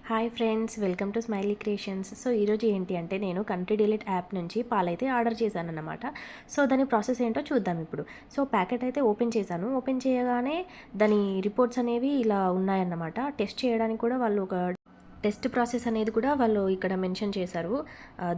Hi friends, welcome to smiley creations. So ఈరోజు ఏంటి అంటే నేను కంట్రీ డిలీట్ యాప్ నుంచి పాలైతే ఆర్డర్ చేశాను అన్నమాట. సో దాని ప్రాసెస్ ఏంటో చూద్దాం ఇప్పుడు. సో ప్యాకెట్ అయితే ఓపెన్ చేశాను. ఓపెన్ చేయగానే దాని రిపోర్ట్స్ అనేవి ఇలా ఉన్నాయన్నమాట. టెస్ట్ చేయడానికి కూడా వాళ్ళు ఒక టెస్ట్ ప్రాసెస్ అనేది కూడా వాళ్ళు ఇక్కడ మెన్షన్ చేశారు.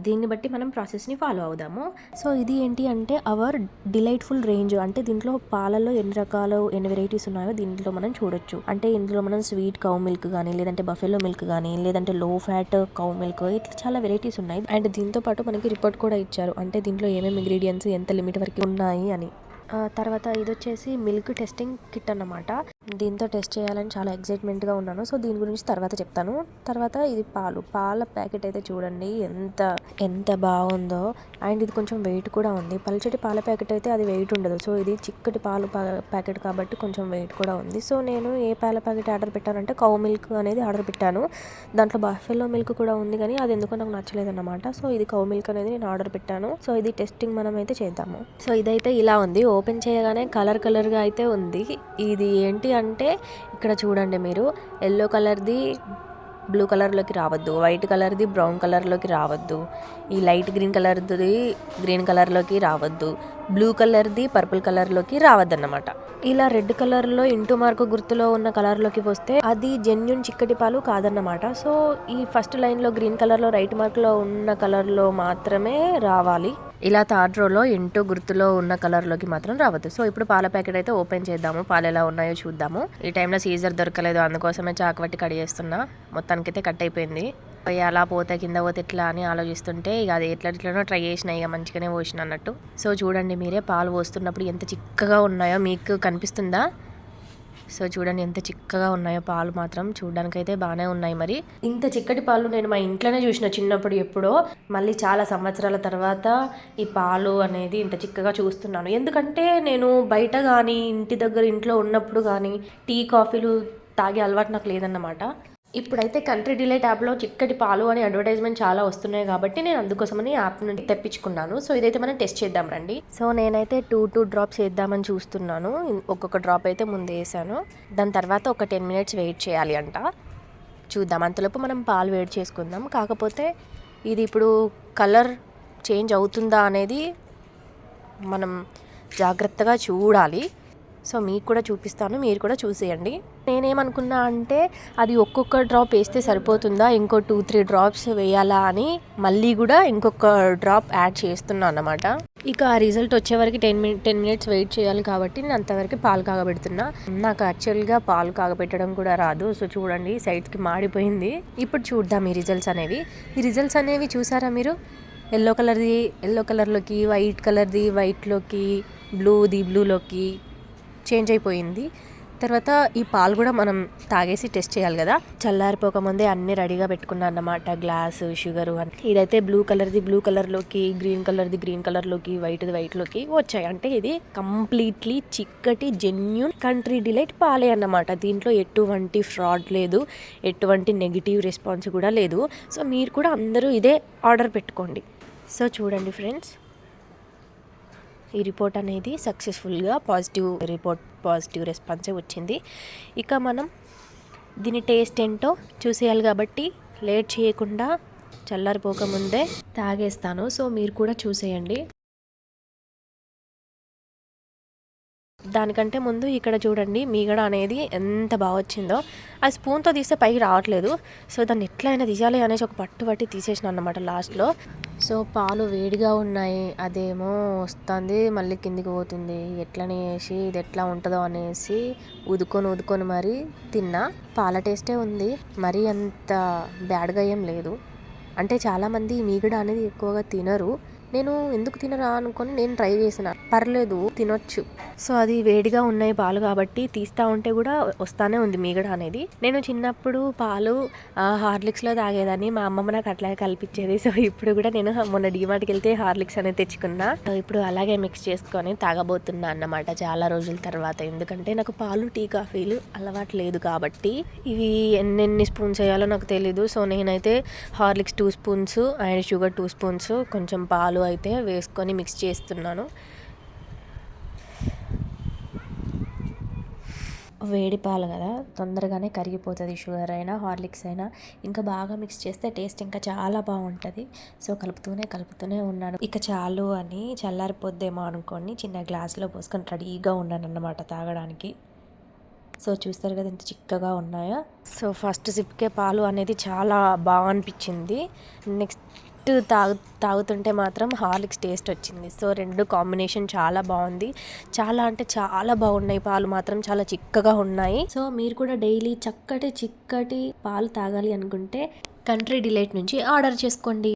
దీన్ని బట్టి మనం ప్రాసెస్ని ఫాలో అవుదాము. సో ఇది ఏంటి అంటే అవర్ డిలైట్ఫుల్ రేంజ్, అంటే దీంట్లో పాలల్లో ఎన్ని వెరైటీస్ ఉన్నాయో దీంట్లో మనం చూడొచ్చు. అంటే ఇందులో మనం స్వీట్ కౌ మిల్క్ కానీ, లేదంటే బఫెలో మిల్క్ కానీ, లేదంటే లో ఫ్యాట్ కౌ మిల్క్, ఇట్లా చాలా వెరైటీస్ ఉన్నాయి. అండ్ దీంతో పాటు మనకి రిపోర్ట్ కూడా ఇచ్చారు, అంటే దీంట్లో ఏమేమి ఇంగ్రీడియంట్స్ ఎంత లిమిట్ వరకు ఉన్నాయి అని. తర్వాత ఇది వచ్చేసి మిల్క్ టెస్టింగ్ కిట్ అన్నమాట. దీంతో టెస్ట్ చేయాలని చాలా ఎక్సైట్మెంట్గా ఉన్నాను. సో దీని గురించి తర్వాత చెప్తాను. తర్వాత ఇది పాల ప్యాకెట్ అయితే చూడండి ఎంత ఎంత బాగుందో. అండ్ ఇది కొంచెం వెయిట్ కూడా ఉంది. పల్చటి పాల ప్యాకెట్ అయితే అది వెయిట్ ఉండదు. సో ఇది చిక్కటి ప్యాకెట్ కాబట్టి కొంచెం వెయిట్ కూడా ఉంది. సో నేను ఏ పాల ప్యాకెట్ ఆర్డర్ పెట్టానంటే కౌ మిల్క్ అనేది ఆర్డర్ పెట్టాను. దాంట్లో బఫెలో మిల్క్ కూడా ఉంది, కానీ అది ఎందుకో నాకు నచ్చలేదన్నమాట. సో ఇది కౌ మిల్క్ అనేది నేను ఆర్డర్ పెట్టాను. సో ఇది టెస్టింగ్ మనం అయితే చేద్దాము. సో ఇదైతే ఇలా ఉంది. ఓపెన్ చేయగానే కలర్గా అయితే ఉంది. ఇది ఏంటి అంటే ఇక్కడ చూడండి మీరు, ఎల్లో కలర్ది బ్లూ కలర్లోకి రావద్దు, వైట్ కలర్ది బ్రౌన్ కలర్లోకి రావద్దు, ఈ లైట్ గ్రీన్ కలర్ది గ్రీన్ కలర్లోకి రావద్దు, బ్లూ కలర్ది పర్పుల్ కలర్లోకి రావద్దన్నమాట. ఇలా రెడ్ కలర్లో ఇంటూ మార్కు గుర్తులో ఉన్న కలర్లోకి వస్తే అది జెన్యున్ చిక్కటి పాలు కాదన్నమాట. సో ఈ ఫస్ట్ లైన్లో గ్రీన్ కలర్లో రైట్ మార్క్లో ఉన్న కలర్లో మాత్రమే రావాలి. ఇలా థర్డ్ రోలో ఇంటూ గుర్తులో ఉన్న కలర్లోకి మాత్రం రావద్దు. సో ఇప్పుడు పాల ప్యాకెట్ అయితే ఓపెన్ చేద్దాము, పాలు ఎలా ఉన్నాయో చూద్దాము. ఈ టైంలో సీజర్ దొరకలేదు, అందుకోసమే చాకు పట్టి కట్ చేస్తున్నా. మొత్తానికైతే కట్ అయిపోయింది. అలా పోతే కింద పోతే ఎట్లా అని ఆలోచిస్తుంటే ఇక అది ఎట్లనో ట్రై చేసిన, ఇక మంచిగానే పోసిన అన్నట్టు. సో చూడండి మీరే, పాలు పోస్తున్నప్పుడు ఎంత చిక్కగా ఉన్నాయో మీకు కనిపిస్తుందా? సో చూడండి ఎంత చిక్కగా ఉన్నాయో పాలు, మాత్రం చూడడానికైతే బాగానే ఉన్నాయి. మరి ఇంత చిక్కటి పాలు నేను మా ఇంట్లోనే చూసిన చిన్నప్పుడు ఎప్పుడో. మళ్ళీ చాలా సంవత్సరాల తర్వాత ఈ పాలు అనేది ఇంత చిక్కగా చూస్తున్నాను. ఎందుకంటే నేను బయట కానీ ఇంటి దగ్గర ఇంట్లో ఉన్నప్పుడు కానీ టీ కాఫీలు తాగే అలవాటు నాకు లేదన్నమాట. ఇప్పుడైతే కంట్రీ డిలైట్ యాప్లో చిక్కటి పాలు అని అడ్వర్టైజ్మెంట్ చాలా వస్తున్నాయి కాబట్టి నేను అందుకోసమని యాప్ నుండి తెప్పించుకున్నాను. సో ఇదైతే మనం టెస్ట్ చేద్దాం రండి. సో నేనైతే 2 డ్రాప్స్ వేద్దామని చూస్తున్నాను. ఒక్కొక్క డ్రాప్ అయితే ముందు వేసాను. దాని తర్వాత ఒక 10 మినిట్స్ వెయిట్ చేయాలి అంట. చూద్దాం, అంతలోపు మనం పాలు వేడి చేసుకుందాం. కాకపోతే ఇది ఇప్పుడు కలర్ చేంజ్ అవుతుందా అనేది మనం జాగ్రత్తగా చూడాలి. సో మీకు కూడా చూపిస్తాను, మీరు కూడా చూసేయండి. నేనేమనుకున్నా అంటే అది ఒక్కొక్క డ్రాప్ వేస్తే సరిపోతుందా, ఇంకో 2-3 డ్రాప్స్ వేయాలా అని మళ్ళీ కూడా ఇంకొక డ్రాప్ యాడ్ చేస్తున్నా అన్నమాట. ఇక ఆ రిజల్ట్ వచ్చేవరకు 10 మినిట్స్ వెయిట్ చేయాలి కాబట్టి నేను అంతవరకు పాలు కాగబెడుతున్నా. నాకు యాక్చువల్గా పాలు కాగబెట్టడం కూడా రాదు. సో చూడండి సైడ్కి మాడిపోయింది. ఇప్పుడు చూద్దాం ఈ రిజల్ట్స్ అనేవి చూసారా మీరు? ఎల్లో కలర్లోకి, వైట్ కలర్ది వైట్లోకి, బ్లూలోకి చేంజ్ అయిపోయింది. తర్వాత ఈ పాలు కూడా మనం తాగేసి టెస్ట్ చేయాలి కదా. చల్లారిపోకముందే అన్ని రెడీగా పెట్టుకున్నాను అన్నమాట, గ్లాసు, షుగరు అని. ఇదైతే బ్లూ కలర్లోకి, గ్రీన్ కలర్లోకి, వైట్లోకి వచ్చాయి. అంటే ఇది కంప్లీట్లీ చిక్కటి జెన్యూన్ కంట్రీ డిలైట్ పాలే అన్నమాట. దీంట్లో ఎటువంటి ఫ్రాడ్ లేదు, ఎటువంటి నెగిటివ్ రెస్పాన్స్ కూడా లేదు. సో మీరు కూడా అందరూ ఇదే ఆర్డర్ పెట్టుకోండి. సో చూడండి ఫ్రెండ్స్, ఈ రిపోర్ట్ అనేది సక్సెస్ఫుల్గా పాజిటివ్ రెస్పాన్సే వచ్చింది. ఇక మనం దీని టేస్ట్ ఏంటో చూసేయాలి కాబట్టి లేట్ చేయకుండా చల్లారిపోకముందే తాగేస్తాను. సో మీరు కూడా చూసేయండి. దానికంటే ముందు ఇక్కడ చూడండి మీగడ అనేది ఎంత బాగా వచ్చిందో. ఆ స్పూన్తో తీస్తే పైకి రావట్లేదు. సో దాన్ని ఎట్లయినా తీయాలి అనేసి ఒక పట్టి తీసేసిన అన్నమాట లాస్ట్లో. సో పాలు వేడిగా ఉన్నాయి, అదేమో వస్తుంది మళ్ళీ కిందికి పోతుంది. ఎట్లని వేసి ఇది ఎట్లా ఉంటుందో అనేసి ఊదుకొని మరి తిన్నా. పాల టేస్టే ఉంది, మరీ అంత బ్యాడ్గా ఏం లేదు. అంటే చాలామంది మీగడ అనేది ఎక్కువగా తినరు. నేను ఎందుకు తినరా అనుకొని నేను ట్రై చేసిన, పర్లేదు తినొచ్చు. సో అది వేడిగా ఉన్నాయి పాలు కాబట్టి తీస్తూ ఉంటే కూడా వస్తానే ఉంది మీగడ అనేది. నేను చిన్నప్పుడు పాలు హార్లిక్స్లో తాగేదాన్ని, మా అమ్మమ్మ నాకు అట్లాగే కల్పించేది. సో ఇప్పుడు కూడా నేను మొన్న డీమార్ట్కి వెళ్తే హార్లిక్స్ అనేది తెచ్చుకున్నా. ఇప్పుడు అలాగే మిక్స్ చేసుకొని తాగబోతున్నా అన్నమాట చాలా రోజుల తర్వాత. ఎందుకంటే నాకు పాలు టీ కాఫీలు అలవాటు లేదు కాబట్టి ఇవి ఎన్ని స్పూన్స్ వేయాలో నాకు తెలీదు. సో నేనైతే Horlicks 2 spoons and sugar 2 spoons, కొంచెం పాలు అయితే వేసుకొని మిక్స్ చేస్తున్నాను. వేడి పాలు కదా, తొందరగానే కరిగిపోతుంది. షుగర్ అయినా హార్లిక్స్ అయినా ఇంకా బాగా మిక్స్ చేస్తే టేస్ట్ ఇంకా చాలా బాగుంటుంది. సో కలుపుతూనే ఉన్నాను. ఇక చాలు అని చల్లారిపోద్దేమో అనుకొని చిన్న గ్లాస్లో పోసుకొని రెడీగా ఉన్నాను అన్నమాట తాగడానికి. సో చూస్తారు కదా ఎంత చిక్కగా ఉన్నాయో. సో ఫస్ట్ సిప్కే పాలు అనేది చాలా బాగా అనిపించింది. నెక్స్ట్ తాగుతుంటే మాత్రం హార్లిక్స్ టేస్ట్ వచ్చింది. సో రెండు కాంబినేషన్ చాలా బాగుంది. చాలా అంటే చాలా బాగున్నాయి. పాలు మాత్రం చాలా చిక్కగా ఉన్నాయి. సో మీరు కూడా డైలీ చిక్కటి పాలు తాగాలి అనుకుంటే కంట్రీ డిలైట్ నుంచి ఆర్డర్ చేసుకోండి.